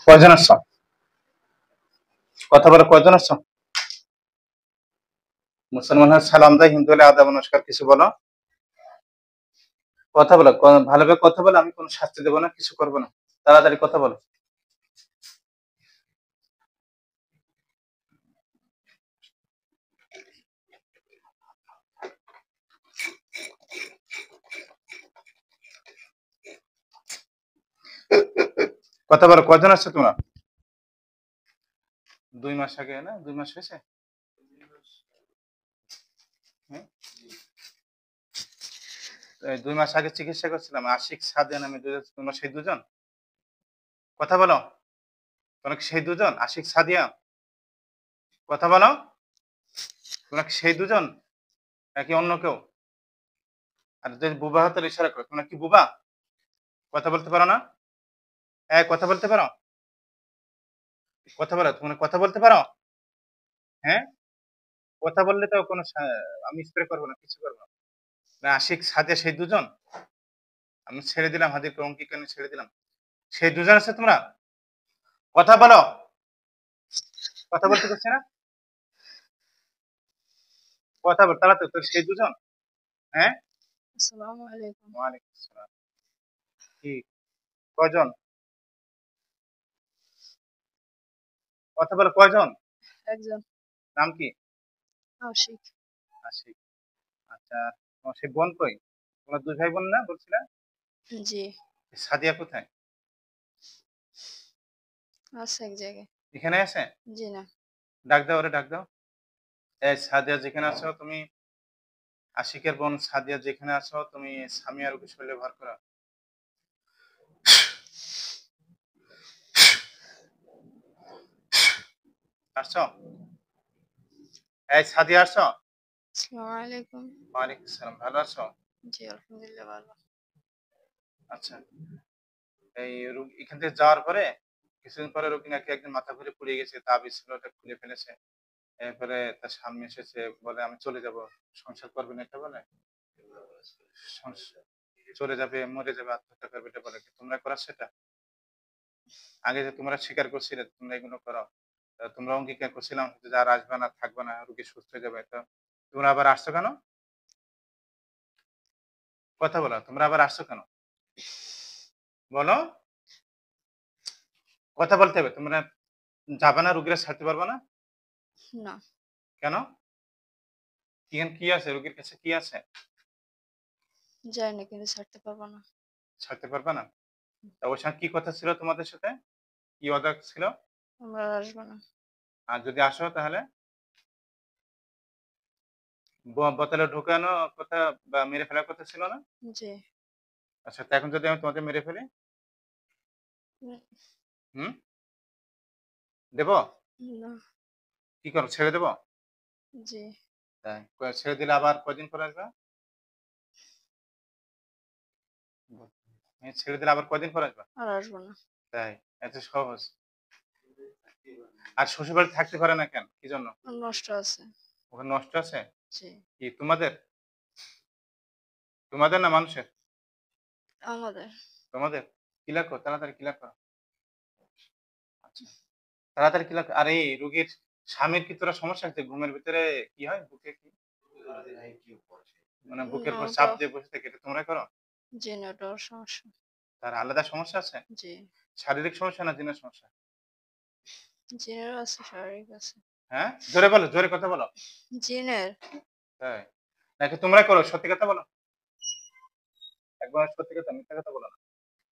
কয়জন আসছো? কথা বলো, কয়জন আসছো? মুসলমান হলে সালাম দেয়, হিন্দু হলে আদাব নমস্কার। কিছু বলো, কথা বলো, ভালোভাবে কথা বলো। আমি কোনো শাস্তি দেবো না, কিছু করবো না। তাড়াতাড়ি কথা বলো। কথা বলো, কয়জন আসছো তোমরা? 2 মাস আগে না? 2 মাস হয়েছে? হুম? 2 মাস আগে চিকিৎসা করছিলাম আশিক সাদিয়া নামে দুজন। তোমরা সেই দুজন? কথা বলো, তোমরা কি সেই দুজন আশিক সাদিয়া? কথা বলো, তোমরা কি সেই দুজন নাকি অন্য কেউ? আর যদি বুবা হাতের ইশারা করো, তোমরা কি বুবা? কথা বলতে পারো না? কথা বলতে পারো? কথা বলো, তোমরা কথা বলতে পারো? হ্যাঁ, কথা বললে তো কোনো আমি স্প্রে করবো না, কিছু করবো না। না, আশিক সাদিয়া সেই দুজন? আমি ছেড়ে দিলাম, হাদিকে অঙ্কিকানে ছেড়ে দিলাম। সেই দুজন আছে তোমরা? কথা বলো, কথা বলতে পারছি না? কথা বল তাড়াতাড়ি, তোর সেই দুজন? হ্যাঁ। আসসালামু আলাইকুম। ওয়ালাইকুম আসসালাম। কি, কয়জন? কথা বলো, কয়জন? একজন। নাম কি? আশিক। আশিক। আচ্ছা, তোমার সেই বোন কই? তোমরা 2 ভাই বোন না বলছিলে? জি। সাদিয়া কোথায়? আছে এক জায়গায়। এখানে আছে? জি না। ডাক দাও, ওরে ডাক দাও। এই সাদিয়া যেখানে আছো তুমি, আশিকের বোন সাদিয়া যেখানে আছো তুমি, সামিয়ার ওকে শরীরে ভর করো। আসছো? এই সাদিয়া আসছো? আসসালামু আলাইকুম। ওয়ালাইকুম আসসালাম। ভালো আছো? জি আলহামদুলিল্লাহ ভালো। আচ্ছা, এই এখান থেকে যাওয়ার পরে কিছুদিন পরে রোগী নাকি একদিন মাথা ঘুরে পড়ে গেছে, তাবিজ ছিল ওটা খুলে ফেলেছে। এরপরে তার স্বামী এসেছে, বলে আমি চলে যাব। সংসার করবে না এটা বলে, চলে যাবে, মরে যাবে, আত্মহত্যা করবে এটা বলে। কি তোমরা করা সেটা? আগে যে তোমরা স্বীকার করছিলে তোমরা এগুলো করো, তোমরা অঙ্গীকার করছিলাম যে আর আসবে না, থাকবে না, রোগী সুস্থ হয়ে যাবে। তো তোমরা আবার আসছো কেন? কথা বলো, তোমরা আবার আসছো কেন? বলো, কথা বলতে হবে। তোমরা যাবে না, রোগীরা ছাড়তে পারবে না? না। কেন? কি আছে রোগীর কাছে, কি আছে? যাই না কিন্তু ছাড়তে পারবো না। ছাড়তে পারবে না? তা ওর সঙ্গে কি কথা ছিল তোমাদের সাথে? কি ওয়াদা ছিল? আমরা আর আসবো না। আর যদি আসো তাহলে বোতলে ঢুকানো কথা বা মেরে ফেলার কথা ছিল না? জি। আচ্ছা, তো এখন যদি আমি তোমাদের মেরে ফেলি, উম, হুম, দেবো? না। কি করো, ছেড়ে দেবো? জি। তাই ছেড়ে দিলে আবার কয়দিন পর আসবে? ছেড়ে দিলে আবার কয়দিন পর আসবে? আর আসবো না। তাই? এত সহজ? আর শ্বশুর বাড়ি থাকতে পারে না কেন, কি জন্য? নষ্ট আছে। ওখানে নষ্ট আছে? জি। কি তোমাদের? তোমাদের না মানুষের? আমাদের। তোমাদের। ক্লিয়ার করো, তাড়াতাড়ি ক্লিয়ার করো। আচ্ছা, তাড়াতাড়ি ক্লিয়ার। আর এই রোগীর স্বামীর কি তোরা সমস্যা হচ্ছে ঘুমের ভিতরে? কি হয় বুকে, কি মানে বুকের না উপর চাপ ওটা। দিয়ে বসে থাকে, এটা তোমরা করো? জি না ওটার সমস্যা। তার আলাদা সমস্যা আছে? জি। শারীরিক সমস্যা না জিনের সমস্যা? জিনের আছে শারীরিক আছে। হ্যাঁ, জোরে বলো, জোরে কথা বলো। জিনের। তাই নাকি তোমরা করো? সত্যি কথা বলো, একবার সত্যি কথা, মিথ্যা কথা বলো না।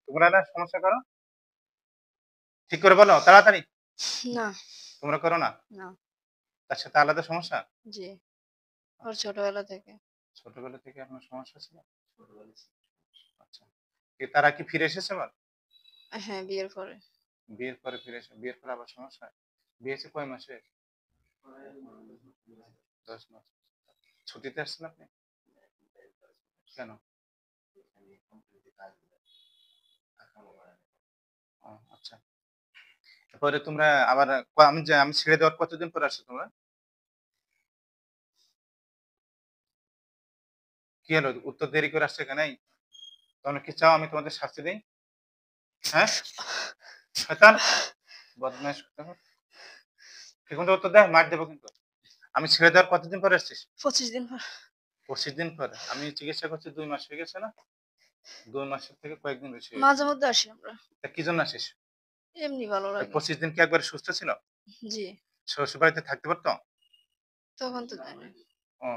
তোমরা না সমস্যা করো? ঠিক করে বলো তাড়াতাড়ি। না। তোমরা করো না? না। তার সাথে আলাদা সমস্যা? জি। ওর আচ্ছা, ছোটবেলা থেকে। ছোটবেলা থেকে আপনার সমস্যা ছিল? আচ্ছা, তারা কি ফিরে এসেছে আবার? হ্যাঁ বিয়ের পরে। বিয়ের পরে ফিরে এসে, বিয়ের পরে আবার সমস্যা? বিয়ে হয়েছে কয় মাসে? 10 মাস। ছুটিতে আসছেন আপনি কেন? ও, আচ্ছা। পরে তোমরা আবার আমি ছেড়ে দেওয়ার কতদিন পর আসছো তোমরা? কি হলো, উত্তর দেরি করে আসছে কেন? তোমরা কি চাও আমি তোমাদের শাস্তি দিই? হ্যাঁ, শয়তান, বদমাইশ কোথাকার। ঠিক মতো উত্তর দে, মার দেবো কিন্তু। আমি ছেড়ে দেওয়ার কতদিন পরে আসছিস? 25 দিন পর। 25 দিন পরে। আমি চিকিৎসা করছি 2 মাস হয়ে গেছে না? 2 মাসের থেকে কয়েকদিন বেশি হয়েছে। মাঝে মধ্যে আসি আমরা। তা কি জন্য আসিস? এমনি ভালো ওই লাগে। 25 দিন কি একবারে সুস্থ ছিল? জি। শ্বশুর বাড়িতে থাকতে পারতো? তখন তো জানি। ও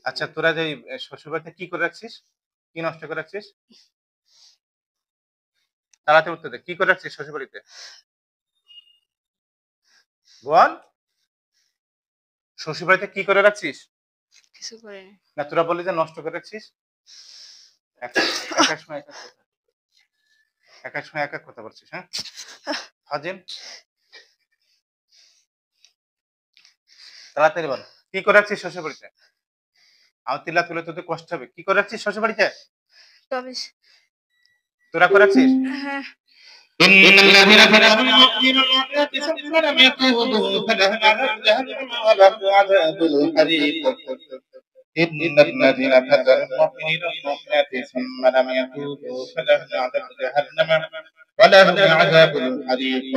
আচ্ছা, তোরা যে শ্বশুর বাড়িতে কি করে রাখছিস? কি নষ্ট করে রাখছিস? তাড়াতাড়ি উত্তর দে, কি করে রাখছিস শ্বশুর বাড়িতে? বল, শ্বশুর বাড়িতে কি করে রাখছিস? কিছু করিনি। না তোরা বললি যে নষ্ট করে রাখছিস। এক এক সময় এক এক কথা বলছিস, হ্যাঁ ফাজিল। তাড়াতাড়ি বল, কি করে রাখছিস শ্বশুর বাড়িতে? আমার তিল্লা তুলে তোদের কষ্ট হবে। কি করে রাখছিস শ্বশুর বাড়িতে? টমিস। তোরা করে রাখছিস? হ্যাঁ। إن الذين فتنوا المؤمنين والمؤمنات ثم لم يتوبوا فلهم عذاب جهنم ولهم عذاب الحريق. إن الذين فتنوا المؤمنين والمؤمنات ثم لم يتوبوا فلهم عذاب جهنم ولهم عذاب الحريق.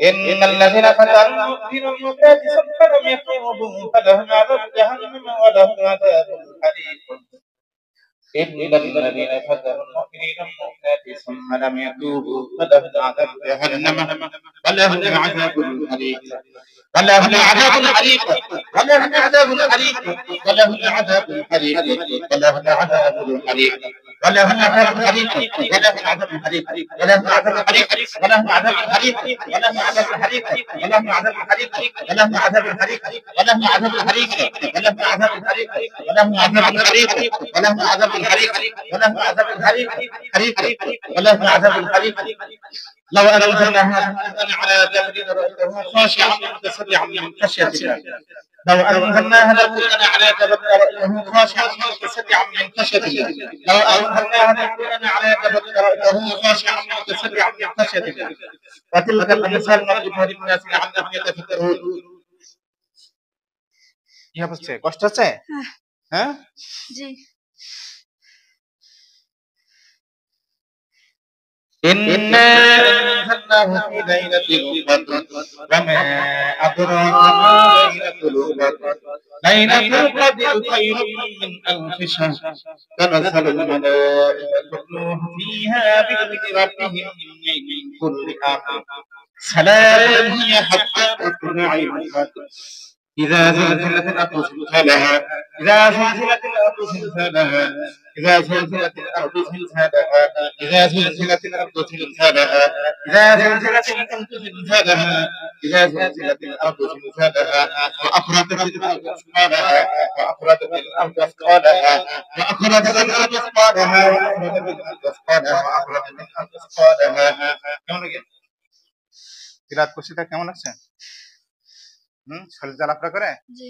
إن الذين فتنوا المؤمنين والمؤمنات ثم لم يتوبوا فلهم عذاب جهنم ولهم عذاب الحريق. إن الذين فتنوا المؤمنين والمؤمنات ثم لم يتوبوا فلهم عذاب جهنم ولهم عذاب الحريق. ولهم عذاب الحريق. ولهم عذاب الحريق. ولهم عذاب الحريق. ولهم عذاب الحريق. ولهم عذاب الحريق. ولهم عذاب الحريق. ولهم عذاب الحريق. ولهم عذاب الحريق. ولهم عذاب الحريق. ولهم عذاب الحريق. ولهم عذاب الحريق. ولهم عذاب الحريق. ولهم عذاب الحريق. ولهم عذاب الحريق. ولهم عذاب الحريق. ولهم عذاب الحريق. حريق. ولهم عذاب الحريق. لو أنزلنا هذا القرآن على جبل لرأيته خاشعا متصدعا من خشية الله. لو أنزلنا هذا القرآن على جبل لرأيته خاشعا متصدعا من خشية الله. لو أنزلنا هذا القرآن على جبل لرأيته خاشعا متصدعا من خشية الله. وتلك الأمثال نضربها للناس لعلهم يتفكرون. কি হচ্ছে? কষ্ট হচ্ছে? হ্যাঁ জি। إنا أنزلناه في ليلة القدر وما أدراك ما ليلة القدر. ليلة القدر خير من ألف شهر. تنزل الملائكة والروح فيها بإذن ربهم من كل أمر. سلام هي حتى مطلع الفجر. إذا زلزلت الأرض زلزالها. إذا زلزلت الأرض زلزالها. إذا زلزلت الأرض زلزالها. إذا زلزلت الأرض زلزالها. إذا زلزلت الأرض زلزالها. إذا زلزلت الأرض زلزالها. وأخرجت الأرض أثقالها. وأخرجت الأرض أثقالها. وأخرجت الأرض أثقالها. وأخرجت الأرض أثقالها. وأخرجت الأرض أثقالها. কেমন লাগে? তিলাওয়াত করছিটা কেমন আছে? শরীর জ্বালাপড়া করে? জি।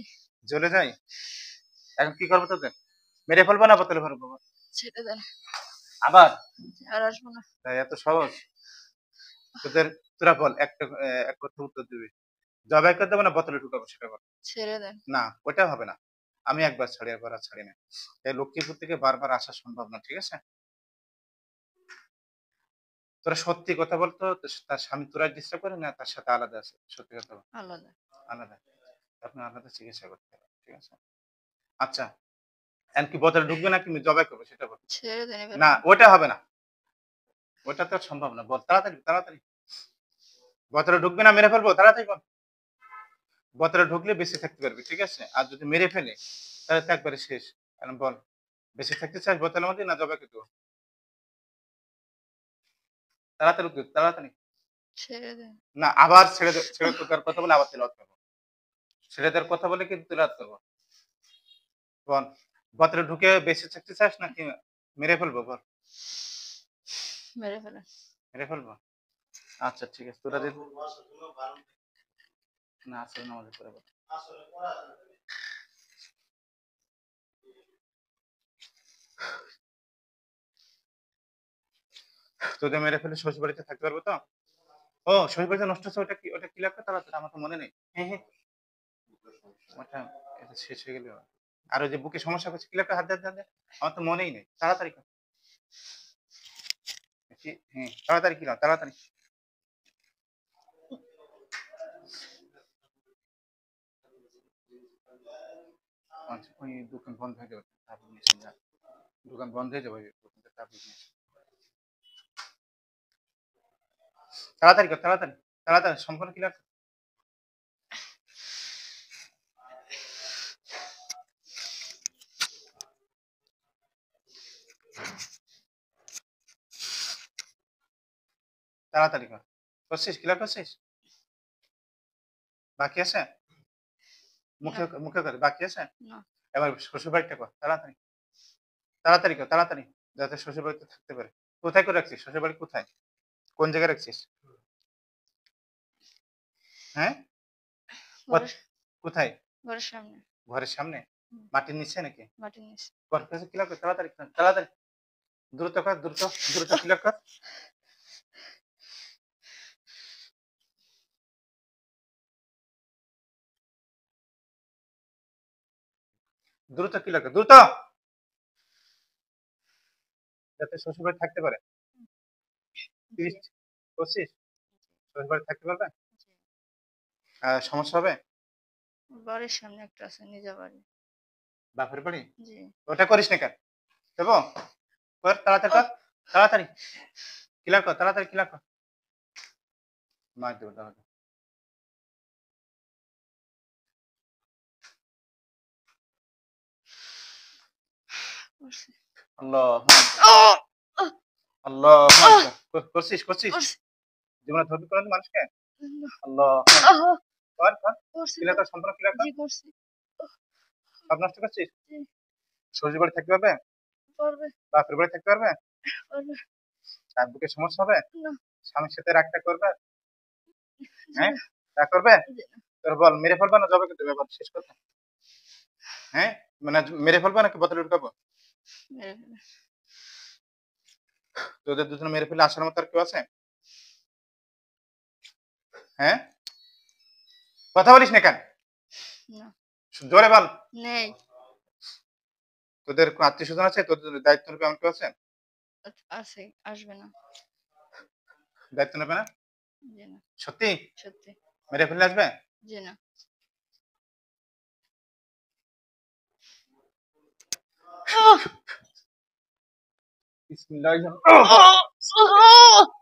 জ্বলে যায়? এখন কি করবো তোদের? মেরে ফেলবো না বোতলে ভরবো? ছেড়ে দেন। আবার? আর আসবো না। তাই এত সহজ? তোরা বল, এক কথা উত্তর দিবি। জবাই করে দেবো না বোতলে ঢুকাবো সেটা বল। ছেড়ে দেন। না ওটা হবে না। আমি একবার ছাড়ি, একবার আর ছাড়ি না। এই লক্ষ্মীপুর থেকে বারবার আসা সম্ভব না, ঠিক আছে? তোরা সত্যি কথা বলতো, তার স্বামী তোরা ডিস্টার্ব করে না তার সাথে আলাদা আছে? সত্যি কথা বল। আলাদা। আলাদা। আপনি আলাদা চিকিৎসা করতে হবে, ঠিক আছে? আচ্ছা, এখন কি বোতলে ঢুকবে না কি জবাই করবে সেটা বল। ছেড়ে দেন এবার। না ওটা হবে না, ওটা তো সম্ভব না। বল তাড়াতাড়ি তাড়াতাড়ি। বোতলে ঢুকবে না মেরে ফেলবো? তাড়াতাড়ি বল। বোতলে ঢুকলে বেঁচে থাকতে পারবি, ঠিক আছে? আর যদি মেরে ফেলে তাহলে তো একবারে শেষ। এখন বল, বেঁচে থাকতে চাস বোতলের মধ্যে না জবাই করতে? তাড়াতাড়ি উত্তর, তাড়াতাড়ি। ছেড়ে দেন। না আবার ছেড়ে দেওয়ার কথা বলে আবার তেলাওয়াত করবো। ছেড়ে দেওয়ার কথা বলে কিন্তু তেলাওয়াত করবো। বল, বোতলে ঢুকে বেঁচে থাকতে চাস নাকি মেরে ফেলবো? বল। মেরে ফেলেন। মেরে ফেলবো? আচ্ছা ঠিক আছে, তোরা দিন না আসলে নামাজ পড়ে বল। তোদের মেরে ফেলে শ্বশুর বাড়িতে থাকতে পারবো তো? ও শ্বশুর বাড়িতে নষ্ট হচ্ছে, ওটা কি লাগবে? তাড়াতাড়ি, আমার তো মনে নেই। হ্যাঁ হ্যাঁ, ওটা এটা শেষ হয়ে গেলে আর ওই যে বুকে সমস্যা করছে কি লাগবে? হাত দে হাত দে, আমার তো মনেই নেই। তাড়াতাড়ি কর। হ্যাঁ তাড়াতাড়ি কি না তাড়াতাড়ি। আচ্ছা, ওই দোকান বন্ধ হয়ে যাবে, তারপর নিয়ে এসে যা। দোকান বন্ধ হয়ে যাবে, ওই দোকানটা তারপর নিয়ে এসে। তাড়াতাড়ি কর, তাড়াতাড়ি, তাড়াতাড়ি, সম্পূর্ণ ক্লিয়ার কর। তাড়াতাড়ি কর। করছিস? ক্লিয়ার করছিস? বাকি আছে? মুখে না। মুখে কর, বাকি আছে? না। এবার শ্বশুর বাড়িটা কর, তাড়াতাড়ি। তাড়াতাড়ি কর, তাড়াতাড়ি। যাতে শ্বশুর বাড়িতে থাকতে পারে। কোথায় করে রাখছিস? শ্বশুর বাড়ি কোথায়? কোন জায়গায় রাখছিস? হ্যাঁ? ঘরের কোথায়? ঘরের সামনে। ঘরের সামনে? হুম। মাটির নিচে নাকি? মাটির নিচে। কর, ক্লিয়ার কর, তাড়াতাড়ি কর, তাড়াতাড়ি। দ্রুত কর, দ্রুত, দ্রুত ক্লিয়ার কর। দ্রুত ক্লিয়ার কর, দ্রুত। যাতে শ্বশুর বাড়ি থাকতে পারে। জি। 30 করছিস? শ্বশুর বাড়ি থাকতে পারবে? জি। সমস্যা হবে? বাড়ির সামনে একটা আছে নিজা বাড়ি। বাপের বাড়ি? জি। ওটা করিস না কেন? দেবো? কর, তাড়াতাড়ি কর, তাড়াতাড়ি। ক্লিয়ার কর, তাড়াতাড়ি ক্লিয়ার কর। মার দেবো তাহলে। করছি। আল্লাহু আহ! আকবার, আল্লাহু আহ! আকবার। করছিস, করছিস? করছি। জীবনে ধরবি কোনদিন মানুষকে? না। আল্লাহু আহ! আকবার। কর, কর। করছি তো। ক্লিয়ার কর, সম্পূর্ণ ক্লিয়ার কর। জি করছি। সব নষ্ট করছিস? জি। শ্বশুর বাড়ি থাকতে পারবে? পারবে। বাপের বাড়ি থাকতে পারবে? পারবে। আর বুকে সমস্যা হবে? না। স্বামীর সাথে রাগটা করবে? জি হ্যাঁ? না। রাগ করবে? জি না। তোর বল, মেরে ফেলবা না জবাই করে দেবে? এবার শেষ কথা। হ্যাঁ? মানে মেরে ফেলবা নাকি বোতলে ঢুকাবো? মেরে ফেলে। তোদের দুজনে মেরে ফেলে আসার মতো আর কেউ আছে? হ্যাঁ? কথা বলিস না কেন? না। জোরে বল। নেই। তোদের আত্মীয় স্বজন আছে? তোদের দায়িত্ব নেবে এমন কেউ আছে? আছে। আসবে না। দায়িত্ব নেবে না? জি না। সত্যি? সত্যি। মেরে ফেলে আসবে? জি না। আহ! বিসমিল্লাহির আহ! আহ!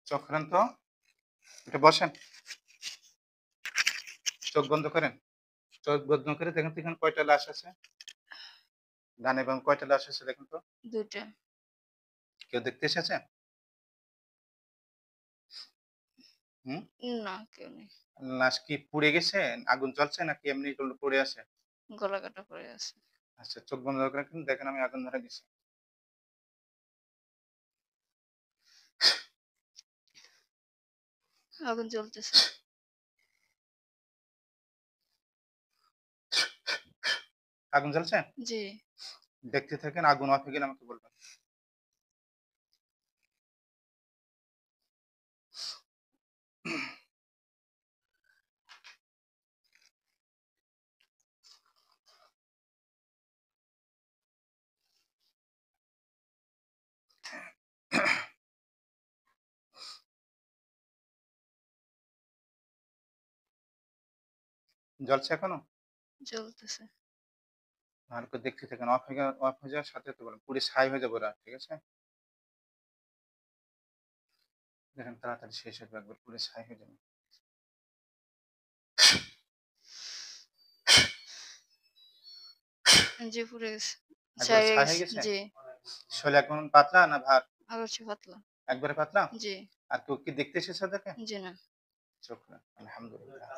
চোখ খোলেন তো, একটু বসেন। চোখ বন্ধ করেন। চোখ বন্ধ করে দেখেন তো এখানে কয়টা লাশ আছে? ডানে বামে কয়টা লাশ আছে দেখেন তো। ২ টা। কেউ দেখতে এসেছে? হুম? না, কেউ নেই। লাশ কি পুড়ে গেছে? আগুন জ্বলছে নাকি এমনি পড়ে আছে? গলা কাটা পড়ে আছে। আচ্ছা, চোখ বন্ধ করে রাখেন, দেখেন আমি আগুন ধরে দিছি। আগুন জ্বলতেছে। আগুন জ্বলছে? জি। দেখতে থাকেন, আগুন অফ হয়ে গেলে আমাকে বলবেন। জ্বলছে এখনো? জ্বলতেছে। ভালো করে দেখতে থাকেন, অফ হয়ে যাওয়ার সাথে সাথে বলেন, পুড়ে ছাই হয়ে যাবে ওরা, ঠিক আছে? দেখেন তাড়াতাড়ি শেষ হবে, একবার পুড়ে ছাই হয়ে যাবে। জি পুড়ে গেছে। একবার ছাই হয়ে ছাই হয়ে গেছে। গেছে? জি। শরীর এখন পাতলা না ভার? আবার হচ্ছে পাতলা। একবারে পাতলা? জি। আর কেউ কি দেখতে এসেছে ওদেরকে? জি না। চোখ না, আলহামদুলিল্লাহ।